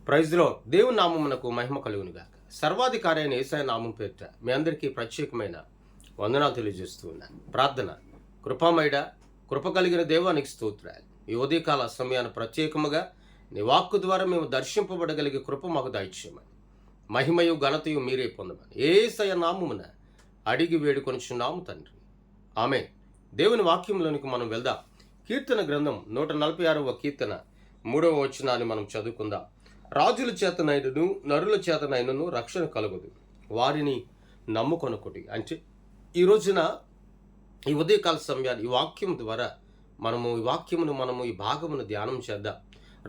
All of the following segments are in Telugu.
ప్రైజ్లో దేవుని నామమునకు మహిమ కలుగును గాక. సర్వాధికారి అయిన యేసయ్య నామం పేరిట మీ అందరికీ ప్రత్యేకమైన వందనాలు తెలియజేస్తూ ఉన్నాను. ప్రార్థన. కృపామయుడ, కృప కలిగిన దేవానికి స్తోత్రాలు. ఈ ఉదయకాల సమయాన్ని ప్రత్యేకముగా నీ వాక్కు ద్వారా మేము దర్శింపబడగలిగే కృప మాకు దయచేయమని, మహిమయు ఘనతయు మీరే పొందమని యేసయ్య నామమున అడిగి వేడుకొనుచున్నాము తండ్రి. ఆమేన్. దేవుని వాక్యంలోనికి మనం వెళ్దాం. కీర్తన గ్రంథం 146వ కీర్తన 3వ వచనాన్ని మనం చదువుకుందాం. రాజుల చేతనైనను నరుల చేతనైనను రక్షణ కలుగదు, వారిని నమ్ముకొనకుడి. అంటే ఈ రోజున ఈ ఉదయకాల సమయాన్ని ఈ వాక్యం ద్వారా మనము ఈ భాగమును ధ్యానం చేద్దాం.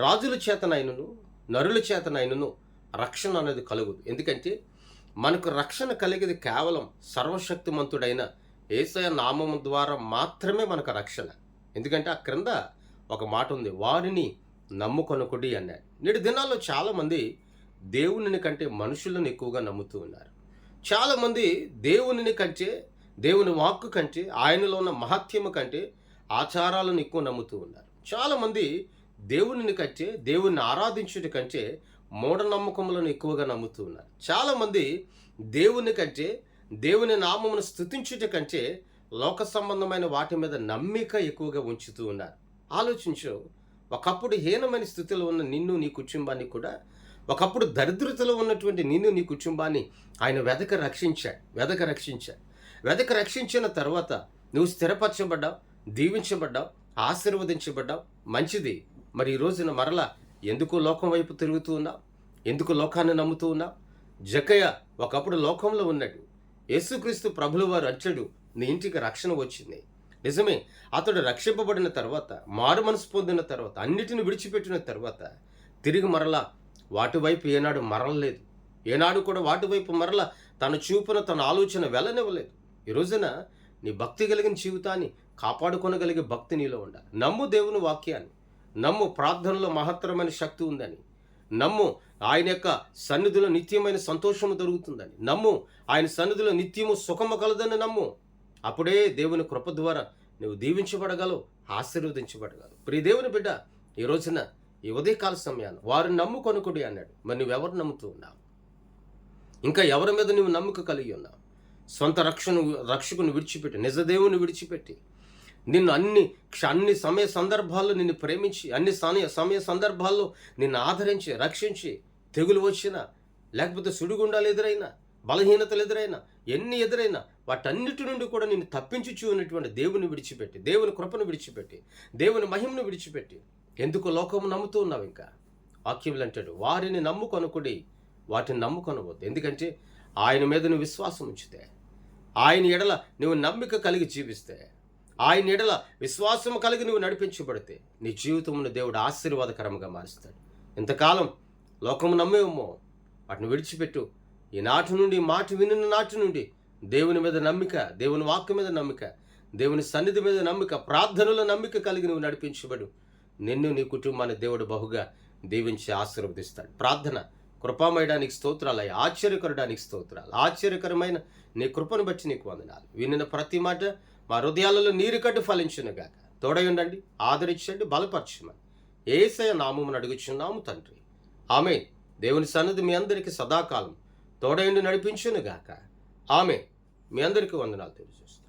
రాజుల చేతనైనను నరుల చేతనైనను రక్షణ అనేది కలుగదు. ఎందుకంటే మనకు రక్షణ కలిగేది కేవలం సర్వశక్తిమంతుడైన యేసయ్య నామము ద్వారా మాత్రమే మనకు రక్షణ. ఎందుకంటే ఆ క్రింద ఒక మాట ఉంది, వారిని నమ్ముకొనకుడి అన్నాడు. నేటి దినాల్లో చాలామంది దేవునిని కంటే మనుషులను ఎక్కువగా నమ్ముతూ ఉన్నారు. చాలామంది దేవునిని కంటే, దేవుని వాక్కు కంటే, ఆయనలో ఉన్న మహత్యము కంటే ఆచారాలను ఎక్కువ నమ్ముతూ ఉన్నారు. చాలామంది దేవునిని కంటే, దేవుణ్ణి ఆరాధించుట కంటే మూఢనమ్మకములను ఎక్కువగా నమ్ముతూ ఉన్నారు. చాలామంది దేవుని కంటే, దేవుని నామమును స్తుతించుట కంటే లోక సంబంధమైన వాటి మీద నమ్మిక ఎక్కువగా ఉంచుతూ ఉన్నారు. ఆలోచించు, ఒకప్పుడు హీనమైన స్థితిలో ఉన్న నిన్ను నీ కుటుంబాన్ని కూడా, ఒకప్పుడు దరిద్రతలో ఉన్నటువంటి నిన్ను నీ కుటుంబాన్ని ఆయన వెదక రక్షించిన తర్వాత నువ్వు స్థిరపరచబడ్డావు, దీవించబడ్డావు, ఆశీర్వదించబడ్డావు. మంచిది. మరి ఈ రోజున మరలా ఎందుకు లోకం వైపు తిరుగుతూ ఉన్నావు? ఎందుకు లోకాన్ని నమ్ముతూ ఉన్నావు? జక్కయ్య ఒకప్పుడు లోకంలో ఉన్నాడు. యేసుక్రీస్తు ప్రభుల వారు వచ్చాడు, నీ ఇంటికి రక్షణ వచ్చింది. నిజమే, అతడు రక్షింపబడిన తర్వాత, మారు మనసు పొందిన తర్వాత, అన్నిటిని విడిచిపెట్టిన తర్వాత తిరిగి మరలా వాటి వైపు ఏనాడు మరలలేదు. ఏనాడు కూడా వాటి వైపు మరలా తన చూపున తన ఆలోచన వెళ్ళనివ్వలేదు. ఈ రోజున నీ భక్తి కలిగిన జీవితాన్ని కాపాడుకొనగలిగే భక్తి నీలో ఉండాలి. నమ్ము దేవుని వాక్యాన్ని, నమ్ము ప్రార్థనలో మహత్తరమైన శక్తి ఉందని, నమ్ము ఆయన యొక్క సన్నిధిలో నిత్యమైన సంతోషము దొరుకుతుందని, నమ్ము ఆయన సన్నిధిలో నిత్యము సుఖము కలదని నమ్ము. అప్పుడే దేవుని కృప ద్వారా నువ్వు దీవించబడగలవు, ఆశీర్వదించబడగలవు. ప్రియ దేవుని బిడ్డ, ఈ రోజున ఈ ఉదయకాల సమయాన్ని వారిని నమ్ముకొనకుడి అన్నాడు. మరి నువ్వెవరు నమ్ముతూ ఉన్నావు? ఇంకా ఎవరి మీద నువ్వు నమ్మిక కలిగి ఉన్నావు? సొంత రక్షకుని విడిచిపెట్టి, నిజదేవుని విడిచిపెట్టి, నిన్ను అన్ని సమయ సందర్భాల్లో నిన్ను ప్రేమించి, అన్ని సమయ సందర్భాల్లో నిన్ను ఆదరించి, రక్షించి, తెగులు వచ్చినా, లేకపోతే సుడిగుండాలు ఎదురైనా, బలహీనతలు ఎదురైనా, ఎన్ని ఎదురైనా వాటన్నిటి నుండి కూడా నిన్ను తప్పించుచూ ఉన్నటువంటి దేవుని విడిచిపెట్టి, దేవుని కృపను విడిచిపెట్టి, దేవుని మహిమను విడిచిపెట్టి ఎందుకు లోకము నమ్ముతూ ఉన్నావు? ఇంకా వాక్యములు అంటాడు, వారిని నమ్ముకొనకుడి, వాటిని నమ్ముకొనవద్దు. ఎందుకంటే ఆయన మీద నువ్వు విశ్వాసం ఉంచితే, ఆయన ఎడల నువ్వు నమ్మిక కలిగి జీవిస్తే, ఆయన ఎడల విశ్వాసం కలిగి నువ్వు నడిపించబడితే నీ జీవితమును దేవుడు ఆశీర్వాదకరంగా మారుస్తాడు. ఇంతకాలం లోకము నమ్మేమో, వాటిని విడిచిపెట్టు. ఈ నాటి నుండి, మాట వినిన నాటి నుండి దేవుని మీద నమ్మిక, దేవుని వాక్కు మీద నమ్మిక, దేవుని సన్నిధి మీద నమ్మిక, ప్రార్థనలో నమ్మిక కలిగి నువ్వు నడిపించబడు. నిన్ను నీ కుటుంబాన్ని దేవుడు బహుగా దీవించి ఆశీర్వదిస్తాడు. ప్రార్థన. కృపామయడానికి స్తోత్రాలయ్యా, ఆశ్చర్యకరడానికి స్తోత్రాలు. ఆశ్చర్యకరమైన నీ కృపను బట్టి నీకు వందనాలు. వినిన ప్రతి మాట మా హృదయాలలో నీరుకట్టు ఫలించునుగాక. తోడయుండండి, ఆదరించండి, బలపరచమని యేసయ్య నామమున అడుగుచున్నాము తండ్రి. ఆమేన్. దేవుని సన్నిధి మీ అందరికీ సదాకాలం తోడయుండి నడిపించునుగాక. ఆమేన్. మీ అందరికీ వందనాలు తెలియజేస్తాను.